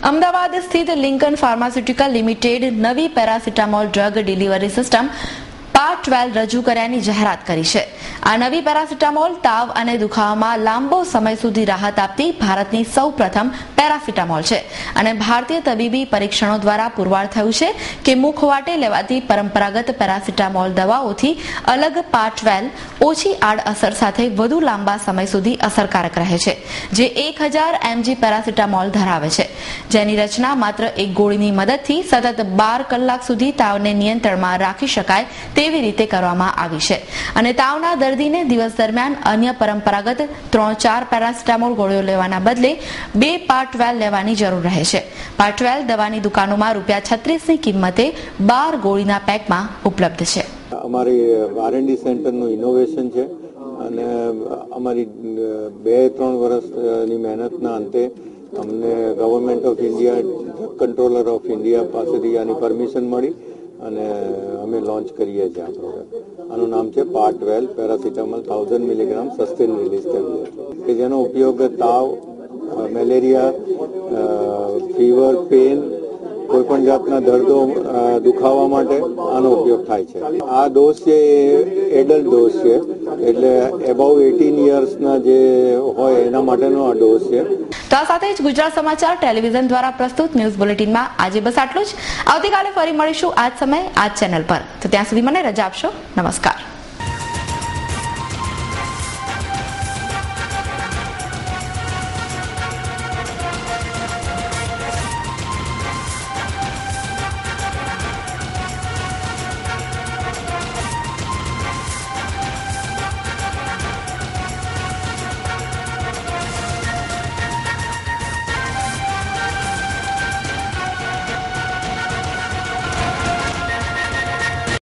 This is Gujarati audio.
અમદાવાદ સ્થિત લિંકન ફાર્માસ્યુટિકલ લિમિટેડ નવી paracetamol drug delivery system part 12 રજૂ કર્યાની જાહેરાત કરી છે. આ નવી પેરાસિટામોલ તાવ અને દુખાવામાં લાંબો સમય સુધી રાહત આપતી ભારતની સૌપ્રથમ પેરાસિટામોલ છે અને ભારતીય તબીબી પરીક્ષણો દ્વારા પુરવાર થયું છે કે મુખવાટે લેવાતી પરંપરાગત પેરાસિટામોલ દવાઓથી અલગ પાર્ટ 12 ઓછી આડઅસર સાથે વધુ લાંબા સમય સુધી અસરકારક રહે છે, જે 1000 mg પેરાસિટામોલ ધરાવે છે, જેની રચના માત્ર એક ગોળીની મદદથી સતત 12 કલાક સુધી તાવને નિયંત્રણમાં રાખી શકાય તેવી રીતે કરવામાં આવી છે અને તાવના દર્દીને દિવસ દરમિયાન અન્ય પરંપરાગત 3-4 પેરાસિટામોલ ગોળીઓ લેવાના બદલે 2 પાર્ટ 12 લેવાની જરૂર રહે છે. પાર્ટ 12 દવાની દુકાનોમાં ₹36 ની કિંમતે 12 ગોળીના પેકમાં ઉપલબ્ધ છે. અમારી R&D સેન્ટરનું ઇનોવેશન છે અને અમારી 2-3 વર્ષની મહેનતના અંતે અમને government of India, drug controller of India પાસેથી આની પરમિશન મળી અને અમે લોન્ચ કરીએ છીએ આ પ્રોડક્ટ. આનું નામ છે part 12 paracetamol 1000 milligram sustain release tablet, કે જેનો ઉપયોગ તાવ, મેલેરિયા, ફીવર, પેન, કોઈ પણ જાતના દર્દો, દુખાવા માટે આનો ઉપયોગ થાય છે. આ ડોઝ છે એ એડલ્ટ ડોઝ છે, એટલે એબાઉ 18 યર્સના જે હોય એના માટેનો આ ડોઝ છે. તો આ સાથે જ ગુજરાત સમાચાર ટેલિવિઝન દ્વારા પ્રસ્તુત ન્યૂઝ બુલેટિનમાં આજે બસ આટલું જ. આવતીકાલે ફરી મળીશું આ જ સમયે આ જ ચેનલ પર. તો ત્યાં સુધી મને રજા આપશો. નમસ્કાર.